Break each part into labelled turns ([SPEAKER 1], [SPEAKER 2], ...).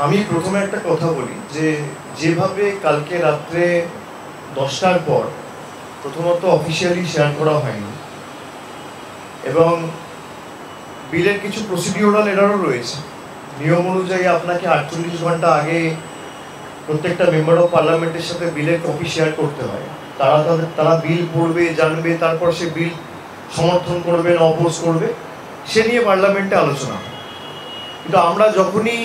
[SPEAKER 1] আমি প্রথমে একটা কথা বলি যে যেভাবে কালকে রাত্রে 10টার পর প্রথমত অফিসিয়ালি শেয়ার করা হয়নি এবং বিলের কিছু প্রসিডিওরাল এরারও রয়েছে। নিয়ম অনুযায়ী আপনাকে 48 ঘন্টা আগে প্রত্যেকটা মেম্বার অফ পার্লামেন্টের সাথে বিলের কপি শেয়ার করতে হয়। তারা বিল পড়বে, জানবে, তারপর সে বিল সমর্থন করবে না অপোজ করবে, সে নিয়ে পার্লামেন্টে আলোচনা হয়। কিন্তু আমরা যখনই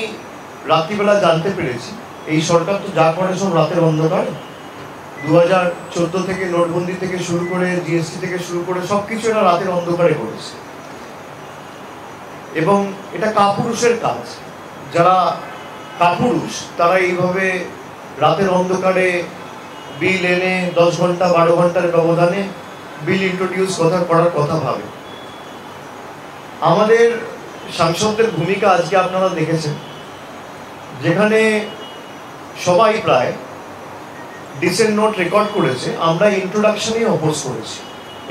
[SPEAKER 1] রাত্রিবেলা জানতে পেরেছি এই সরকার তো যা করে সব রাতের অন্ধকারে, 2014 থেকে নোটবন্দি থেকে শুরু করে জিএসটি থেকে শুরু করে সবকিছু এরা রাতের অন্ধকারে করেছে এবং এটা কাপুরুষের কাজ। যারা কাপুরুষ তারা এইভাবে রাতের অন্ধকারে বিল এনে 10 ঘন্টা 12 ঘন্টার ব্যবধানে বিল ইন্ট্রোডিউস করার কথা ভাবে। আমাদের সাংসদদের ভূমিকা আজকে আপনারা দেখেছেন, যেখানে সবাই প্রায় ডিসেন্ট নোট রেকর্ড করেছে। আমরা ইন্ট্রোডাকশনেই অপোজ করেছি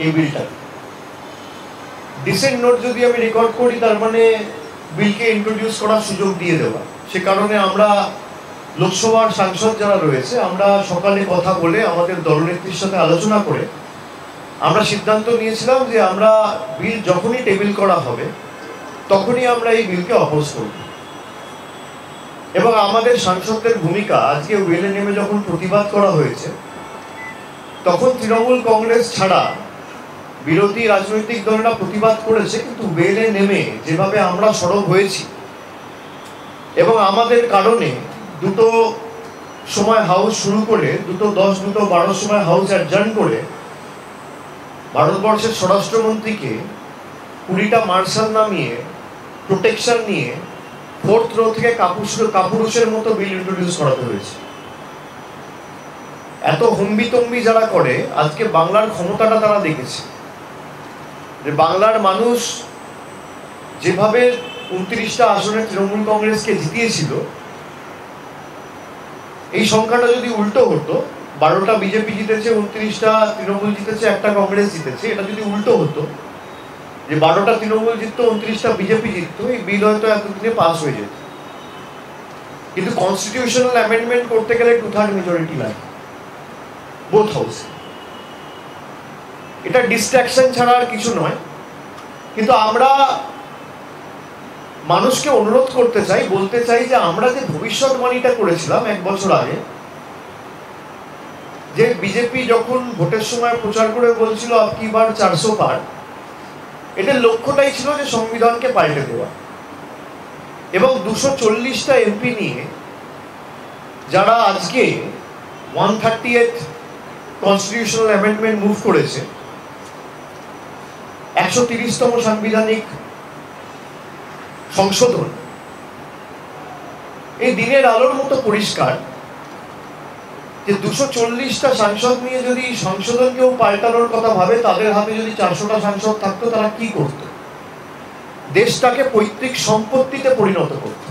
[SPEAKER 1] এই বিলটাকে। ডিসেন্ট নোট যদি আমি রেকর্ড করি তার মানে বিলকে ইন্ট্রোডিউস করার সুযোগ দিয়ে দেওয়া। সে কারণে আমরা লোকসভার সাংসদ যারা রয়েছে আমরা সকালে কথা বলে আমাদের দলনেত্রীর সাথে আলোচনা করে আমরা সিদ্ধান্ত নিয়েছিলাম যে আমরা বিল যখনই টেবিল করা হবে তখনই আমরা এই বিলকে অপোজ করব। এবং আমাদের সাংসদদের ভূমিকা আজকে ওয়েলে নেমে যখন প্রতিবাদ করা হয়েছে তখন তৃণমূল কংগ্রেস ছাড়া বিরোধী রাজনৈতিক দলেরা প্রতিবাদ করেছে, কিন্তু ওয়েলে নেমে যেভাবে আমরা সরব হয়েছি এবং আমাদের কারণে দুটো সময় হাউস শুরু করে 2:10 2:12 সময় হাউস অ্যাডজার্ন করে ভারতবর্ষের স্বরাষ্ট্রমন্ত্রীকে 20টা মার্শাল নামিয়ে প্রোটেকশন নিয়ে 4th রো থেকে কাপুরুষের মতো বিল ইন্ট্রোডিউস করাতে হয়েছে। এত হম্বিতম্বি যারা করে, আজকে বাংলার ক্ষমতাটা তারা দেখেছে যে বাংলার মানুষ যেভাবে 29টা আসনে তৃণমূল কংগ্রেসকে জিতিয়েছিল, এই সংখ্যাটা যদি উল্টো হতো, 12টা বিজেপি জিতেছে, 29টা তৃণমূল জিতেছে, একটা কংগ্রেস জিতেছে, এটা যদি উল্টো হতো যে 12টা তৃণমূল জিততো 29টা বিজেপি জিততো, এই বিল হয়তো এতদিনে পাস হয়ে যেত। কিন্তু কনস্টিটিউশনাল অ্যামেন্ডমেন্ট করতে গেলে 2/3 মেজরিটি লাগে বোথ হাউসে। এটা ডিস্ট্রাকশন ছাড়া আর কিছু নয়। কিন্তু আমরা মানুষকে অনুরোধ করতে চাই, বলতে চাই যে আমরা যে ভবিষ্যৎবাণীটা করেছিলাম 1 বছর আগে, যে বিজেপি যখন ভোটের সময় প্রচার করে বলছিল আপকি বার 400 পার, এটার লক্ষ্যটাই ছিল যে সংবিধানকে পাল্টে দেওয়া। এবং 240টা এমপি নিয়ে যারা আজকে 130th কনস্টিটিউশনাল অ্যামেন্ডমেন্ট মুভ করেছে, 130তম সাংবিধানিক সংশোধন, এই দিনের আলোর মতো পরিষ্কার যে 240টা সাংসদ নিয়ে যদি সংশোধনকেও পাল্টানোর কথা ভাবে, তাদের হাতে যদি 400টা সাংসদ থাকতো তারা কি করত? দেশটাকে পৈতৃক সম্পত্তিতে পরিণত করত।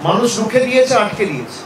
[SPEAKER 1] মানুষ রুখে দিয়েছে, আটকে দিয়েছে।